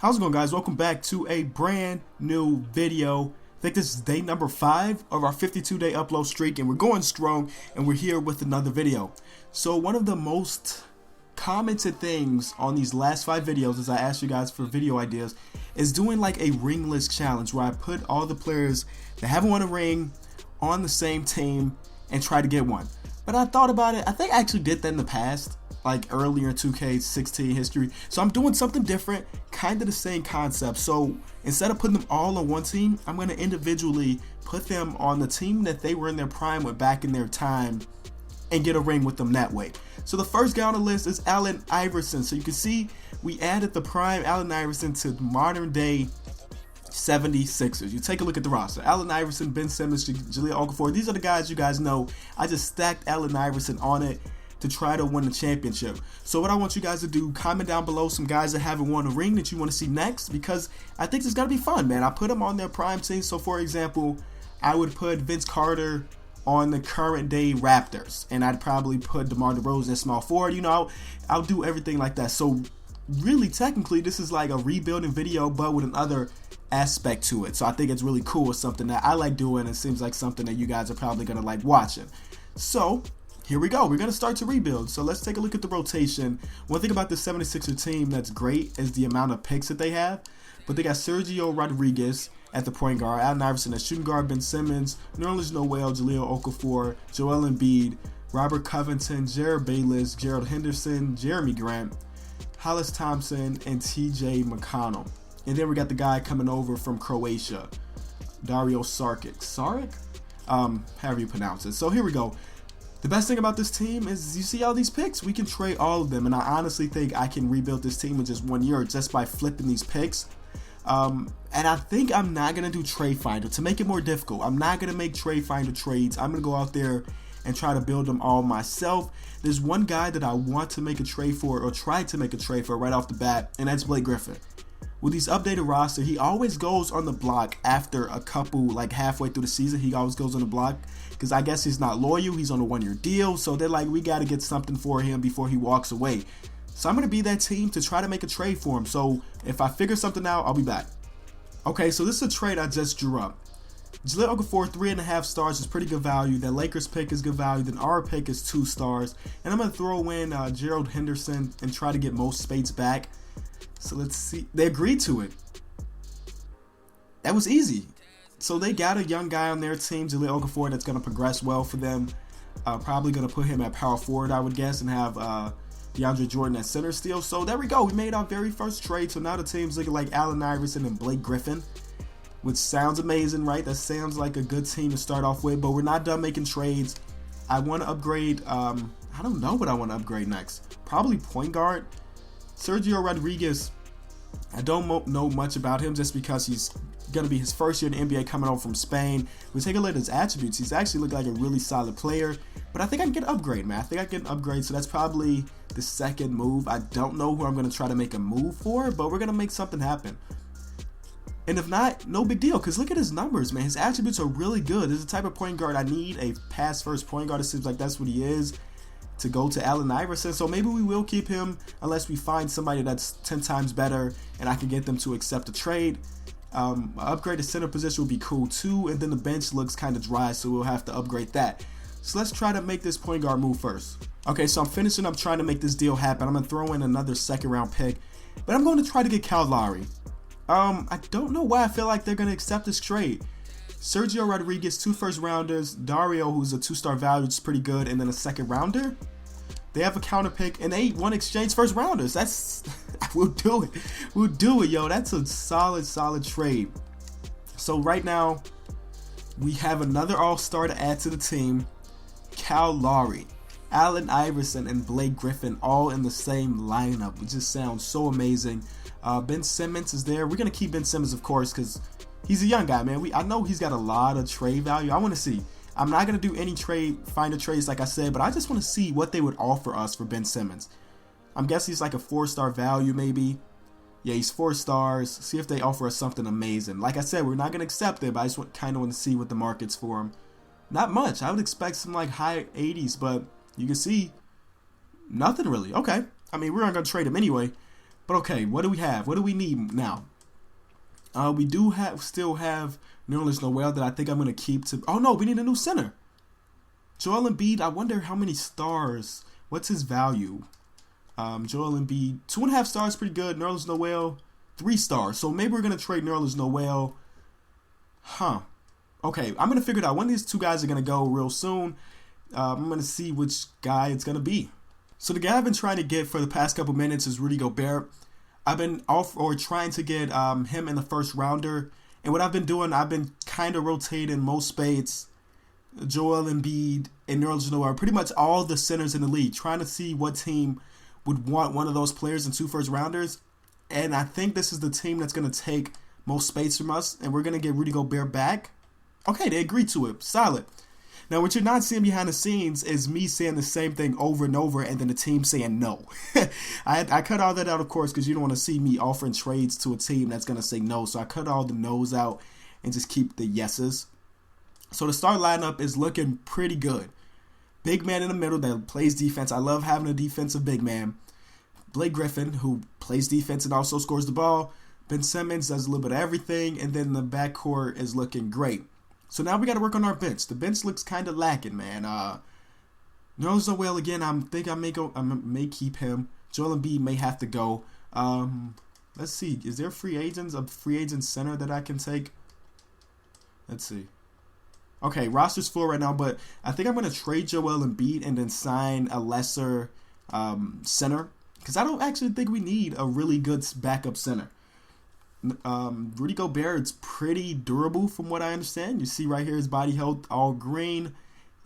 How's it going, guys? Welcome back to a brand new video. I think this is day number 5 of our 52-day upload streak, and we're going strong, and we're here with another video. So one of the most commented things on these last 5 videos, as I asked you guys for video ideas, is doing like a ringless challenge where I put all the players that haven't won a ring on the same team and try to get one. But I thought about it. I think I actually did that in the past, like earlier in 2K16 history. So I'm doing something different, kind of the same concept. So instead of putting them all on one team, I'm going to individually put them on the team that they were in their prime with back in their time and get a ring with them that way. So the first guy on the list is Allen Iverson. So you can see we added the prime Allen Iverson to modern day 76ers. You take a look at the roster. Allen Iverson, Ben Simmons, Jahlil Okafor. These are the guys you guys know. I just stacked Allen Iverson on it to try to win the championship. So what I want you guys to do, comment down below some guys that haven't won a ring that you want to see next, because I think it's going to be fun, man. I put them on their prime team. So for example, I would put Vince Carter on the current day Raptors, and I'd probably put DeMar DeRozan at small forward. You know, I'll do everything like that. So really, technically, this is like a rebuilding video, but with another aspect to it. So I think it's really cool. It's something that I like doing. It seems like something that you guys are probably going to like watching. So here we go. We're going to start to rebuild. So let's take a look at the rotation. One thing about the 76er team that's great is the amount of picks that they have. But they got Sergio Rodriguez at the point guard, Allen Iverson at shooting guard, Ben Simmons, Nerlens Noel, Jahlil Okafor, Joel Embiid, Robert Covington, Jared Bayless, Gerald Henderson, Jeremy Grant, Hollis Thompson, and TJ McConnell. And then we got the guy coming over from Croatia, Dario Saric? However you pronounce it. So here we go. The best thing about this team is you see all these picks. We can trade all of them, and I honestly think I can rebuild this team in just 1 year just by flipping these picks. And I think I'm not going to do Trade Finder to make it more difficult. I'm not going to make Trade Finder trades. I'm going to go out there and try to build them all myself. There's one guy that I want to make a trade for, or try to make a trade for right off the bat, and that's Blake Griffin. With these updated roster, he always goes on the block after a couple, like halfway through the season. He always goes on the block because I guess he's not loyal. He's on a 1-year deal. So they're like, we got to get something for him before he walks away. So I'm going to be that team to try to make a trade for him. So if I figure something out, I'll be back. Okay, so this is a trade I just drew up. Jahlil Okafor, 3.5 stars is pretty good value. That Lakers pick is good value. Then our pick is 2 stars. And I'm going to throw in Gerald Henderson and try to get most Spates back. So let's see. They agreed to it. That was easy. So they got a young guy on their team, Jahlil Okafor, that's going to progress well for them. Probably going to put him at power forward, I would guess, and have DeAndre Jordan at center still. So there we go. We made our very first trade. So now the team's looking like Allen Iverson and Blake Griffin, which sounds amazing, right? That sounds like a good team to start off with, but we're not done making trades. I want to upgrade. I don't know what I want to upgrade next. Probably point guard. Sergio Rodriguez, I don't know much about him just because he's going to be his first year in the NBA coming over from Spain. We take a look at his attributes. He's actually looked like a really solid player, but I think I can get an upgrade, man. I think I can get an upgrade, so that's probably the second move. I don't know who I'm going to try to make a move for, but we're going to make something happen. And if not, no big deal, because look at his numbers, man. His attributes are really good. This is the type of point guard I need, a pass-first point guard. It seems like that's what he is, to go to Allen Iverson. So maybe we will keep him unless we find somebody that's 10 times better and I can get them to accept a trade. Upgrade the center position would be cool too, and then the bench looks kind of dry, so we'll have to upgrade that. So let's try to make this point guard move first. Okay, so I'm finishing up trying to make this deal happen. I'm going to throw in another second round pick, but I'm going to try to get Kyle Lowry. I don't know why I feel like they're going to accept this trade. Sergio Rodriguez, 2 first rounders, Dario, who's a 2-star value, which is pretty good, and then a second rounder. They have a counter pick, and they want to exchange first rounders. That's, we'll do it. We'll do it, yo. That's a solid trade. So right now, we have another all-star to add to the team. Kyle Lowry, Allen Iverson, and Blake Griffin all in the same lineup. It just sounds so amazing. Ben Simmons is there. We're going to keep Ben Simmons, of course, because he's a young guy, man. I know he's got a lot of trade value. I want to see. I'm not going to do any finder trades like I said, but I just want to see what they would offer us for Ben Simmons. I'm guessing he's like a 4-star value maybe. Yeah, he's 4 stars. See if they offer us something amazing. Like I said, we're not going to accept it, but I just kind of want to see what the market's for him. Not much. I would expect some like high 80s, but you can see nothing really. Okay. I mean, we're not going to trade him anyway. But okay, what do we have? What do we need now? We do still have Nerlens Noel that I think I'm going to keep to... Oh, no, we need a new center. Joel Embiid, I wonder how many stars. What's his value? Joel Embiid, 2.5 stars, pretty good. Nerlens Noel, 3 stars. So maybe we're going to trade Nerlens Noel. Okay, I'm going to figure it out. One of these two guys are going to go real soon. I'm going to see which guy it's going to be. So the guy I've been trying to get for the past couple minutes is Rudy Gobert. I've been trying to get him in the first rounder. And what I've been doing, I've been kind of rotating most spades, Joel Embiid and Nerlens Noel, pretty much all the centers in the league, trying to see what team would want one of those players in 2 first rounders. And I think this is the team that's going to take most spades from us, and we're going to get Rudy Gobert back. Okay, they agreed to it. Solid. Now, what you're not seeing behind the scenes is me saying the same thing over and over and then the team saying no. I cut all that out, of course, because you don't want to see me offering trades to a team that's going to say no. So I cut all the no's out and just keep the yeses. So the start lineup is looking pretty good. Big man in the middle that plays defense. I love having a defensive big man. Blake Griffin, who plays defense and also scores the ball. Ben Simmons does a little bit of everything. And then the backcourt is looking great. So now we got to work on our bench. The bench looks kind of lacking, man. Nerlens Noel again. I think I may keep him. Joel Embiid may have to go. Let's see. Is there a free agent center that I can take? Let's see. Okay, roster's full right now, but I think I'm going to trade Joel Embiid and then sign a lesser center because I don't actually think we need a really good backup center. Rudy Gobert is pretty durable from what I understand. You see right here his body health all green,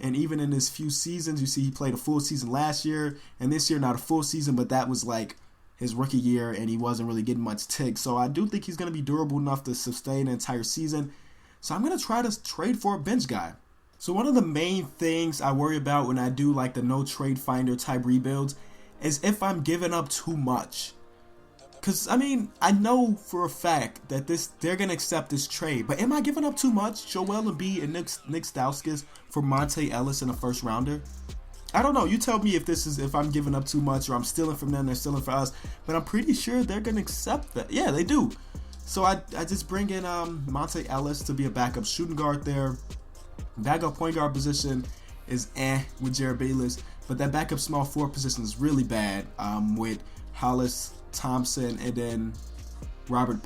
and even in his few seasons, you see he played a full season last year, and this year not a full season, but that was like his rookie year, and he wasn't really getting much tick. So I do think he's going to be durable enough to sustain an entire season. So I'm going to try to trade for a bench guy. So one of the main things I worry about when I do like the no trade finder type rebuilds is if I'm giving up too much. Because, I mean, I know for a fact that they're going to accept this trade. But am I giving up too much? Joel Embiid and Nick Stauskas for Monte Ellis in a first rounder? I don't know. You tell me if I'm giving up too much or I'm stealing from them, they're stealing from us. But I'm pretty sure they're going to accept that. Yeah, they do. So I just bring in Monte Ellis to be a backup shooting guard there. Backup point guard position is with Jared Bayless. But that backup small forward position is really bad with Hollis Thompson and then Robert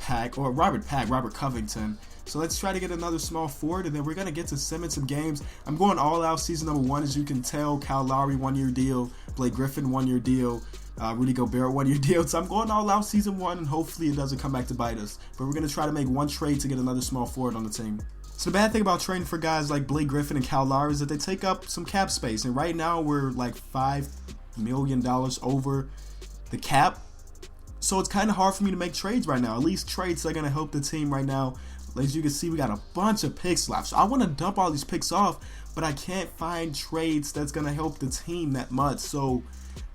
Covington. So let's try to get another small forward, and then we're going to get to Simmons some games. I'm going all out season number 1, as you can tell. Kyle Lowry 1-year deal, Blake Griffin 1-year deal, Rudy Gobert 1-year deal. So I'm going all out season 1, and hopefully it doesn't come back to bite us. But we're going to try to make one trade to get another small forward on the team. So the bad thing about trading for guys like Blake Griffin and Kyle Lowry is that they take up some cap space, and right now we're like $5 million over the cap. So it's kind of hard for me to make trades right now. At least trades that are going to help the team right now. As you can see, we got a bunch of picks left. So I want to dump all these picks off, but I can't find trades that's going to help the team that much. So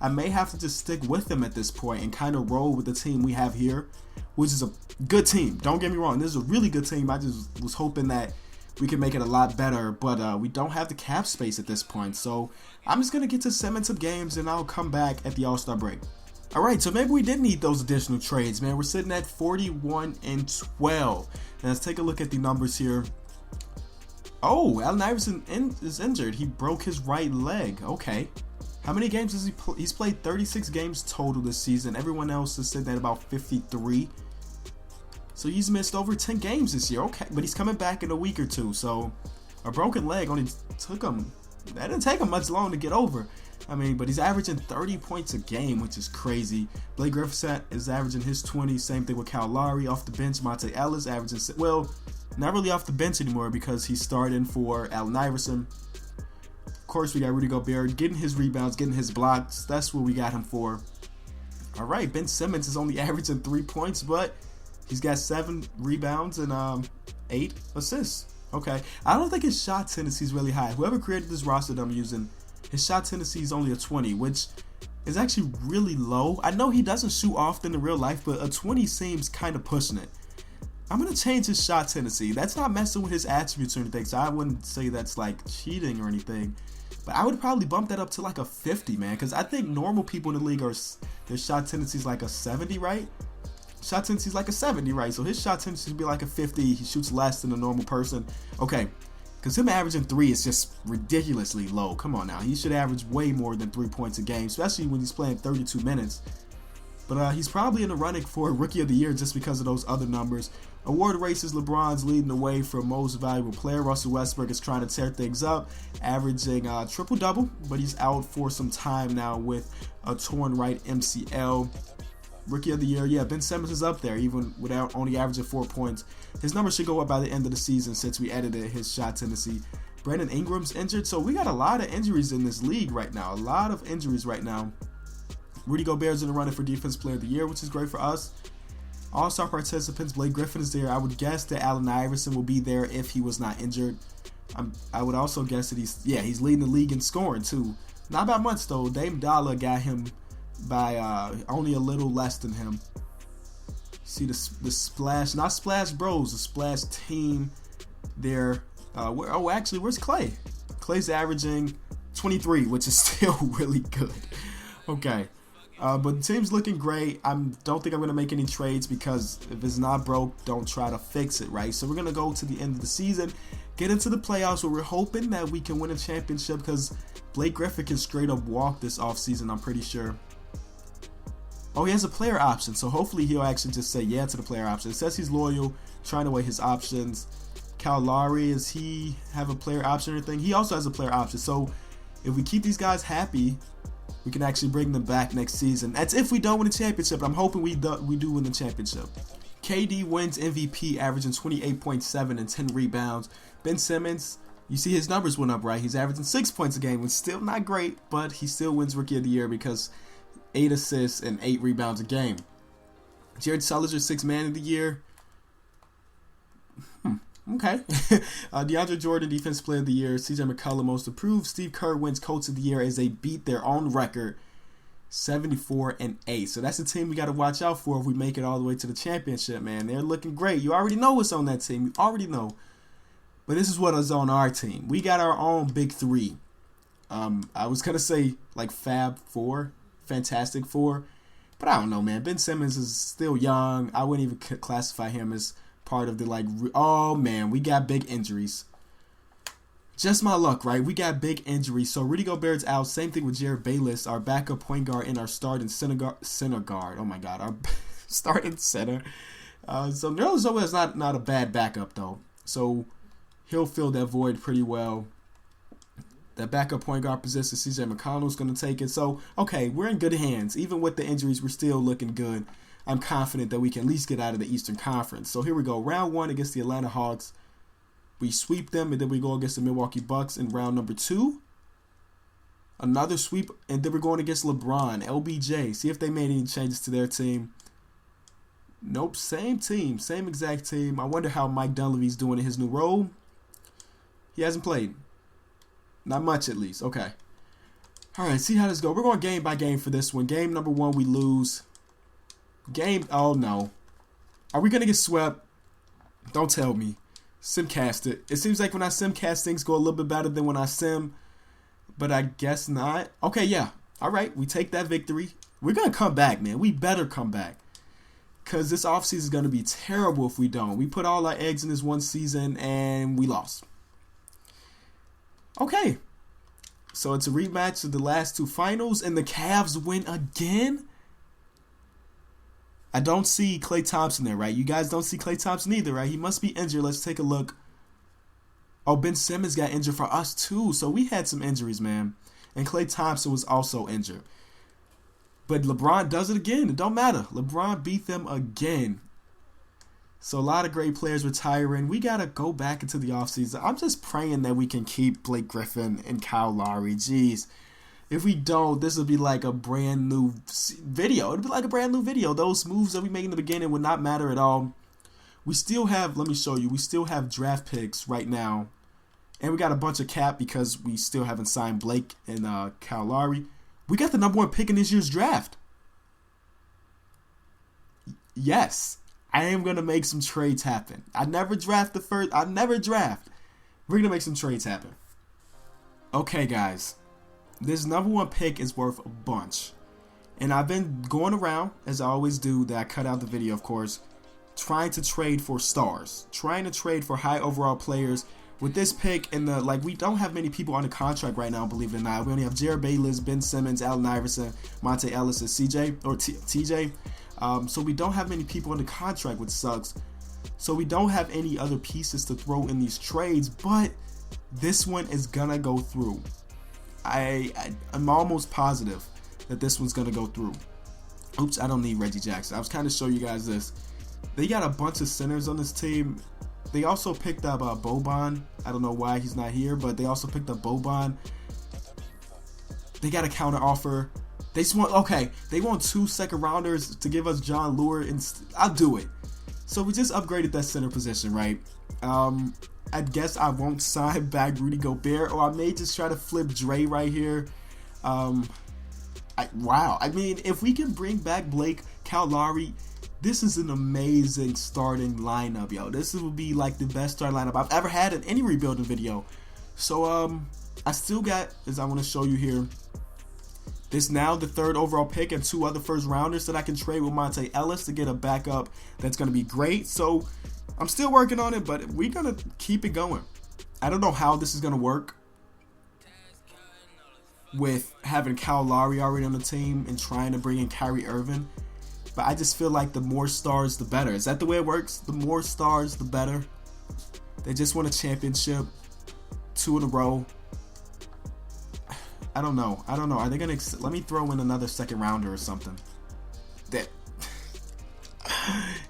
I may have to just stick with them at this point and kind of roll with the team we have here, which is a good team. Don't get me wrong. This is a really good team. I just was hoping that we can make it a lot better, but we don't have the cap space at this point. So I'm just going to get to Simmons some games, and I'll come back at the All-Star break. Alright, so maybe we did need those additional trades, man. We're sitting at 41-12. Now let's take a look at the numbers here. Oh, Allen Iverson is injured. He broke his right leg. Okay. How many games has he played? He's played 36 games total this season. Everyone else is sitting at about 53. So he's missed over 10 games this year. Okay, but he's coming back in a week or two. So a broken leg only took him. That didn't take him much long to get over. I mean, but he's averaging 30 points a game, which is crazy. Blake Griffin is averaging his 20. Same thing with Kyle Lowry. Off the bench, Monte Ellis averaging, well, not really off the bench anymore because he's starting for Allen Iverson. Of course, we got Rudy Gobert getting his rebounds, getting his blocks. That's what we got him for. All right, Ben Simmons is only averaging 3 points, but he's got 7 rebounds and 8 assists. Okay, I don't think his shot tendency is really high. Whoever created this roster that I'm using, his shot tendency is only a 20, which is actually really low. I know he doesn't shoot often in real life, but a 20 seems kind of pushing it. I'm going to change his shot tendency. That's not messing with his attributes or anything, so I wouldn't say that's like cheating or anything. But I would probably bump that up to like a 50, man, because I think normal people in the league their shot tendency is like a 70, right? Shot tendency is like a 70, right? So his shot tendency would be like a 50. He shoots less than a normal person. Okay, because him averaging 3 is just ridiculously low. Come on now. He should average way more than 3 points a game, especially when he's playing 32 minutes. But he's probably in the running for Rookie of the Year just because of those other numbers. Award races, LeBron's leading the way for most valuable player. Russell Westbrook is trying to tear things up, averaging triple-double, but he's out for some time now with a torn right MCL. Rookie of the Year, yeah, Ben Simmons is up there, even without only averaging 4 points. His numbers should go up by the end of the season since we edited his shot tendency. Brandon Ingram's injured, so we got a lot of injuries in this league right now. A lot of injuries right now. Rudy Gobert's in the running for Defensive Player of the Year, which is great for us. All-Star participants, Blake Griffin is there. I would guess that Allen Iverson will be there if he was not injured. I would also guess that he's leading the league in scoring too. Not by much though. Dame Dollar got him by only a little less than him. See the Splash, not Splash Bros, the Splash team there. Where's Clay? Clay's averaging 23, which is still really good. Okay. But the team's looking great. I don't think I'm going to make any trades because if it's not broke, don't try to fix it, right? So we're going to go to the end of the season, get into the playoffs where we're hoping that we can win a championship because Blake Griffin can straight up walk this offseason, I'm pretty sure. Oh, he has a player option, so hopefully he'll actually just say yeah to the player option. It says he's loyal, trying to weigh his options. Kyle Lowry, does he have a player option or anything? He also has a player option. So if we keep these guys happy, we can actually bring them back next season. That's if we don't win the championship. I'm hoping we do win the championship. KD wins MVP, averaging 28.7 and 10 rebounds. Ben Simmons, you see his numbers went up, right? He's averaging 6 points a game. It's still not great, but he still wins Rookie of the Year because 8 assists and 8 rebounds a game. Jared Sullinger, 6th Man of the Year. Okay. DeAndre Jordan, Defensive Player of the Year. CJ McCollum, Most Improved. Steve Kerr wins Coach of the Year as they beat their own record, 74-8. So that's the team we got to watch out for if we make it all the way to the championship, man. They're looking great. You already know what's on that team. You already know. But this is what is on our team. We got our own big three. I was going to say like Fab Four, Fantastic Four. But I don't know, man. Ben Simmons is still young. I wouldn't even classify him as part of the oh man, we got big injuries. Just my luck, right? We got big injuries. So Rudy Gobert's out. Same thing with Jared Bayless, our backup point guard and our starting center guard. Oh my God, our starting center. So Nerlens Noel is not a bad backup though. So he'll fill that void pretty well. That backup point guard position, CJ McConnell's going to take it. So okay, we're in good hands. Even with the injuries, we're still looking good. I'm confident that we can at least get out of the Eastern Conference. So here we go. Round 1 against the Atlanta Hawks. We sweep them, and then we go against the Milwaukee Bucks in round number 2. Another sweep, and then we're going against LeBron, LBJ. See if they made any changes to their team. Nope, same team. Same exact team. I wonder how Mike Dunleavy's doing in his new role. He hasn't played. Not much, at least. Okay. All right, see how this goes. We're going game by game for this one. Game number 1, we lose. Oh no. Are we going to get swept? Don't tell me. Simcast it. It seems like when I simcast things go a little bit better than when I sim. But I guess not. Okay, yeah. Alright, we take that victory. We're going to come back, man. We better come back. Because this offseason is going to be terrible if we don't. We put all our eggs in this one season and we lost. Okay. So it's a rematch of the last 2 finals and the Cavs win again? I don't see Klay Thompson there, right? You guys don't see Klay Thompson either, right? He must be injured. Let's take a look. Oh, Ben Simmons got injured for us too. So we had some injuries, man. And Klay Thompson was also injured. But LeBron does it again. It don't matter. LeBron beat them again. So a lot of great players retiring. We got to go back into the offseason. I'm just praying that we can keep Blake Griffin and Kyle Lowry. Jeez. If we don't, this will be like a brand new video. It'll be like a brand new video. Those moves that we made in the beginning would not matter at all. We still have, let me show you, we still have draft picks right now. And we got a bunch of cap because we still haven't signed Blake and Kyle Lowry. We got the number 1 pick in this year's draft. Yes, I am going to make some trades happen. I never draft the first. I never draft. We're going to make some trades happen. Okay, guys, this number one pick is worth a bunch. And I've been going around, as I always do, that I cut out the video, of course, trying to trade for stars, trying to trade for high overall players. With this pick, and we don't have many people on the contract right now, believe it or not. We only have Jared Bayless, Ben Simmons, Allen Iverson, Monte Ellis, and TJ. So we don't have many people on the contract, which sucks. So we don't have any other pieces to throw in these trades, but this one is gonna go through. I'm almost positive that this one's gonna go through. Oops, I don't need Reggie Jackson. I was kind of showing you guys this. They got a bunch of centers on this team. They also picked up Boban. I don't know why he's not here, but they also picked up Boban. They got a counter offer. They want 2 second rounders to give us John Lure, and I'll do it. So we just upgraded that center position, right? I guess I won't sign back Rudy Gobert, or I may just try to flip Dre right here. Wow. I mean, if we can bring back Blake, Kyle Lowry, this is an amazing starting lineup, yo. This will be like the best starting lineup I've ever had in any rebuilding video. So, I still got, as I want to show you here, this now the 3rd overall pick and 2 other first rounders that I can trade with Monte Ellis to get a backup that's going to be great. So, I'm still working on it, but we're going to keep it going. I don't know how this is going to work with having Kyle Lowry already on the team and trying to bring in Kyrie Irving. But I just feel like the more stars, the better. Is that the way it works? The more stars, the better. They just won a championship, 2 in a row. I don't know. Are they gonna? Let me throw in another second rounder or something. That.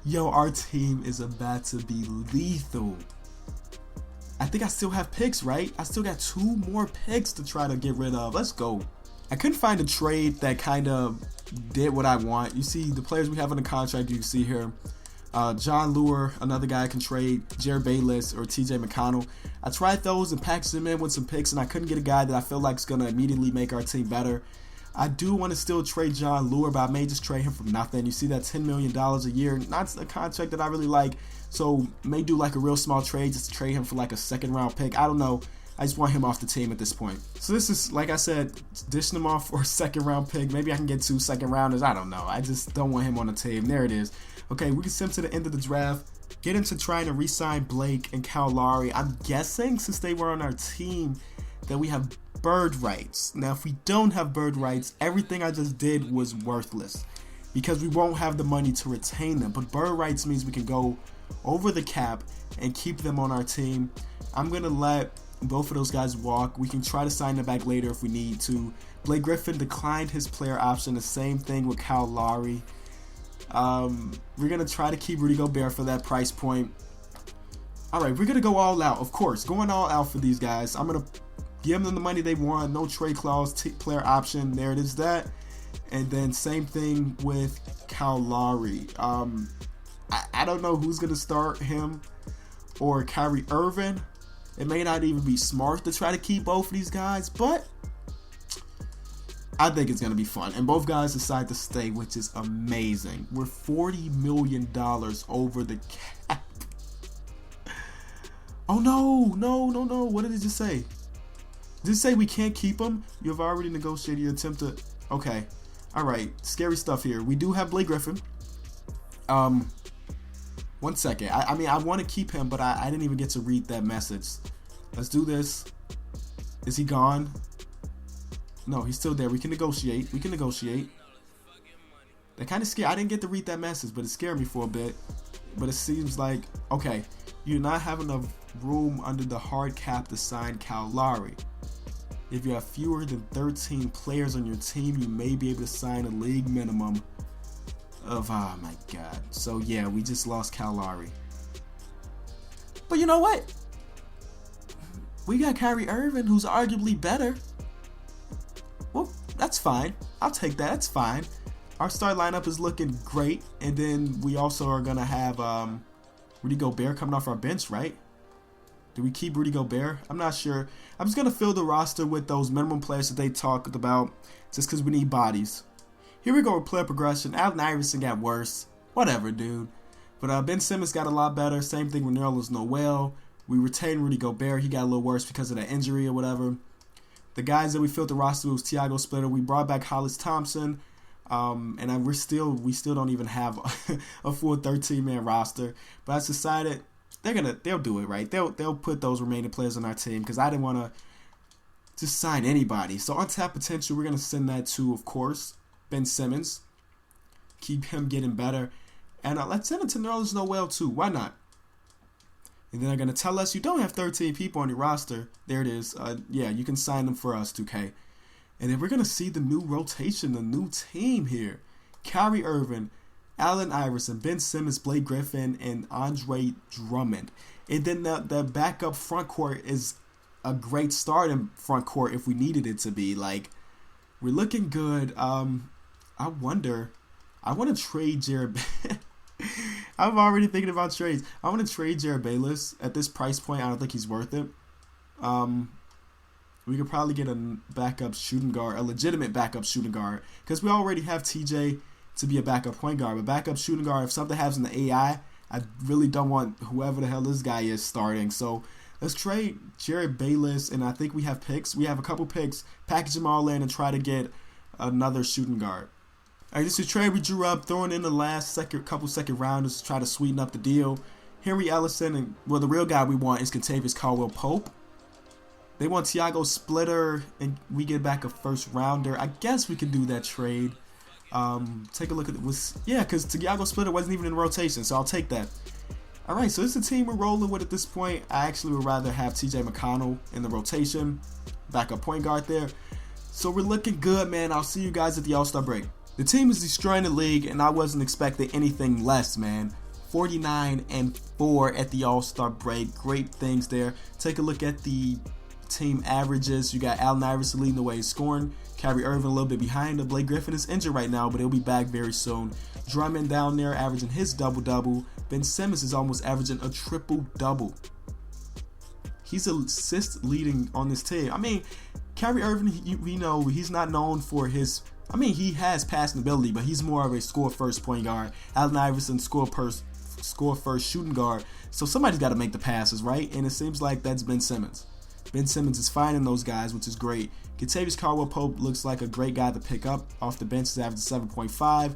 Yo, our team is about to be lethal. I think I still have picks, right? I still got 2 more picks to try to get rid of. Let's go. I couldn't find a trade that kind of did what I want. You see the players we have on the contract, you can see here. John Lure, another guy I can trade, Jared Bayless or TJ McConnell. I tried those and packaged them in with some picks, and I couldn't get a guy that I feel like is going to immediately make our team better. I do want to still trade John Lure, but I may just trade him for nothing. You see that $10 million a year, not a contract that I really like, so may do like a real small trade just to trade him for like a 2nd round pick. I don't know. I just want him off the team at this point. So this is, like I said, dishing him off for a 2nd round pick. Maybe I can get 2 second rounders. I don't know. I just don't want him on the team. There it is. Okay, we can send him to the end of the draft. Get into trying to re-sign Blake and Kyle Lowry. I'm guessing since they were on our team that we have bird rights. Now, if we don't have bird rights, everything I just did was worthless because we won't have the money to retain them. But bird rights means we can go over the cap and keep them on our team. I'm going to let both of those guys walk. We can try to sign them back later if we need to. Blake Griffin declined his player option. The same thing with Kyle Lowry. We're going to try to keep Rudy Gobert for that price point. Alright, we're going to go all out. Of course, going all out for these guys. I'm going to give them the money they want. No trade clause, player option. There it is that. And then same thing with Kyle Lowry. I don't know who's going to start him or Kyrie Irving. It may not even be smart to try to keep both of these guys, but I think it's going to be fun. And both guys decide to stay, which is amazing. We're $40 million over the cap. Oh, no. What did it just say? Did it say we can't keep them? You have already negotiated your attempt to... Okay. All right. Scary stuff here. We do have Blake Griffin. 1 second. I mean, I want to keep him, but I didn't even get to read that message. Let's do this. Is he gone? No, he's still there. We can negotiate. That kind of scared. I didn't get to read that message, but it scared me for a bit. But it seems like, okay, you're not having enough room under the hard cap to sign Kyle Lowry. If you have fewer than 13 players on your team, you may be able to sign a league minimum of, oh my god. So yeah, we just lost Kyle Lowry. But you know what? We got Kyrie Irving, who's arguably better. Well, that's fine. I'll take that. That's fine. Our start lineup is looking great. And then we also are going to have Rudy Gobert coming off our bench, right? Do we keep Rudy Gobert? I'm not sure. I'm just going to fill the roster with those minimum players that they talked about just because we need bodies. Here we go with player progression. Allen Iverson got worse. Whatever, dude. But Ben Simmons got a lot better. Same thing with Nerlens Noel. We retained Rudy Gobert. He got a little worse because of that injury or whatever. The guys that we filled the roster with was Tiago Splitter. We brought back Hollis Thompson. And we still don't even have a full 13-man roster. But I decided they'll do it right. They'll put those remaining players on our team because I didn't want to just sign anybody. So untapped potential, we're gonna send that to, of course, Ben Simmons. Keep him getting better, and let's send it to Nerlens Noel too. Why not? And then they're gonna tell us you don't have 13 people on your roster. There it is. Yeah, you can sign them for us, 2K. And then we're going to see the new rotation, the new team here. Kyrie Irving, Allen Iverson, Ben Simmons, Blake Griffin, and Andre Drummond. And then the backup front court is a great starting front court if we needed it to be. Like, we're looking good. I want to trade Jared. I'm already thinking about trades. I want to trade Jared Bayless. At this price point, I don't think he's worth it. We could probably get a backup shooting guard, a legitimate backup shooting guard, because we already have TJ to be a backup point guard. But backup shooting guard, if something happens in the AI, I really don't want whoever the hell this guy is starting. So let's trade Jared Bayless, and I think we have picks. We have a couple picks. Package them all in and try to get another shooting guard. All right, this is a trade we drew up, throwing in the last couple second rounders to try to sweeten up the deal. Henry Ellison, and well, the real guy we want is Kentavious Caldwell-Pope. They want Tiago Splitter, and we get back a first rounder. I guess we can do that trade. Take a look at it. Yeah, because Tiago Splitter wasn't even in rotation, so I'll take that. All right, so this is the team we're rolling with at this point. I actually would rather have TJ McConnell in the rotation, backup point guard there. So we're looking good, man. I'll see you guys at the All-Star break. The team is destroying the league, and I wasn't expecting anything less, man. 49-4 at the All-Star break. Great things there. Take a look at the team averages. You got Allen Iverson leading the way in scoring. Kyrie Irving a little bit behind him. Blake Griffin is injured right now, but he'll be back very soon. Drummond down there averaging his double-double. Ben Simmons is almost averaging a triple-double. He's assist leading on this team. I mean, Kyrie Irving, we know he's not known for his... I mean, he has passing ability, but he's more of a score-first point guard. Allen Iverson, score-first shooting guard. So somebody's got to make the passes, right? And it seems like that's Ben Simmons. Ben Simmons is finding those guys, which is great. Kentavious Caldwell-Pope looks like a great guy to pick up off the bench. He's averaging 7.5.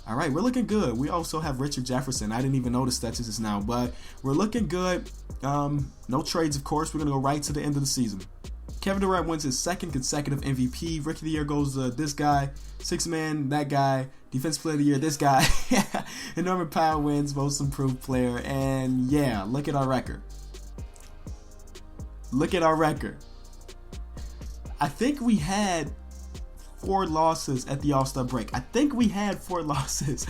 All right, we're looking good. We also have Richard Jefferson. I didn't even notice that just now, but we're looking good. No trades, of course. We're going to go right to the end of the season. Kevin Durant wins his second consecutive MVP. Rookie of the Year goes to this guy. Sixth man, that guy. Defensive Player of the Year, this guy. And Norman Powell wins Most Improved Player. And yeah, look at our record. Look at our record. I think we had 4 losses at the All-Star break. I think we had 4 losses.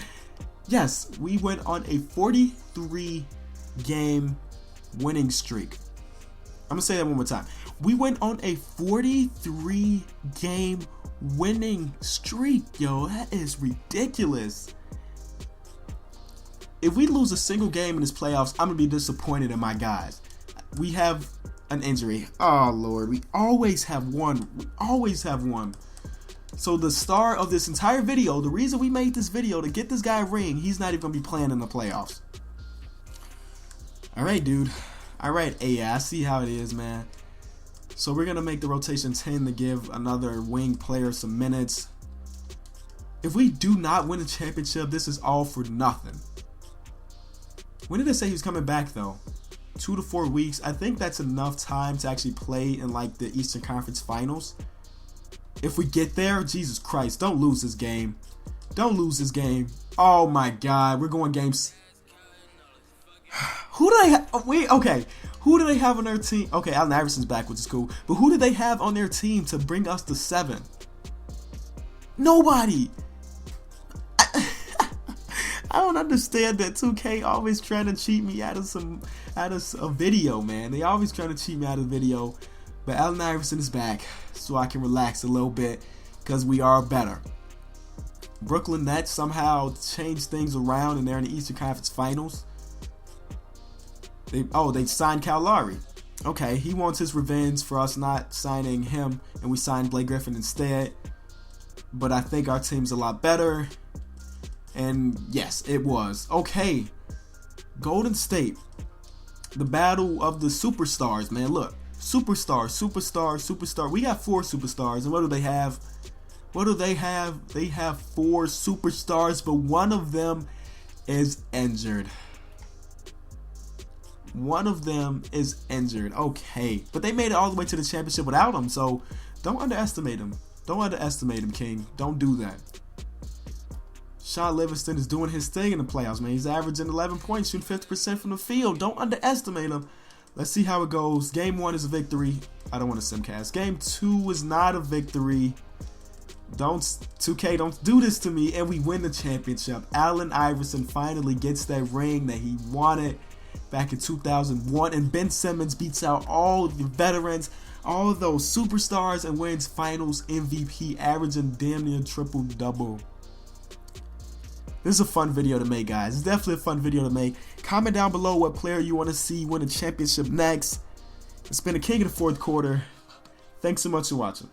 Yes, we went on a 43-game winning streak. I'm going to say that one more time. We went on a 43-game winning streak, yo. That is ridiculous. If we lose a single game in this playoffs, I'm going to be disappointed in my guys. We have an injury. Oh, Lord. We always have one. We always have one. So the star of this entire video, the reason we made this video to get this guy a ring, he's not even going to be playing in the playoffs. All right, dude. All right, yeah, I see how it is, man. So we're going to make the rotation 10 to give another wing player some minutes. If we do not win the championship, this is all for nothing. When did they say he was coming back, though? 2 to 4 weeks. I think that's enough time to actually play in like the Eastern Conference Finals. If we get there, Jesus Christ, don't lose this game. Don't lose this game. Oh my God, we're going games. Who do they have? Okay. Who do they have on their team? Okay, Allen Iverson's back, which is cool. But who do they have on their team to bring us to 7? Nobody. I don't understand that 2K always trying to cheat me out of a video, man. They always trying to cheat me out of a video. But Allen Iverson is back, so I can relax a little bit because we are better. Brooklyn Nets somehow changed things around and they're in the Eastern Conference Finals. They signed Kyle Lowry. Okay, he wants his revenge for us not signing him, and we signed Blake Griffin instead. But I think our team's a lot better. And yes, it was. Okay, Golden State. The battle of the superstars, man. Look, Superstar. We got 4 superstars, and what do they have? What do they have? They have 4 superstars, but one of them is injured. One of them is injured. Okay, but they made it all the way to the championship without him, so don't underestimate him. Don't underestimate him, King. Don't do that. Sean Livingston is doing his thing in the playoffs, man. He's averaging 11 points, shooting 50% from the field. Don't underestimate him. Let's see how it goes. Game 1 is a victory. I don't want to simcast. Game 2 is not a victory. 2K, don't do this to me. And we win the championship. Allen Iverson finally gets that ring that he wanted back in 2001. And Ben Simmons beats out all the veterans, all those superstars, and wins finals MVP, averaging damn near triple-double. This is a fun video to make, guys. It's definitely a fun video to make. Comment down below what player you want to see win a championship next. It's been the King of the Fourth Quarter. Thanks so much for watching.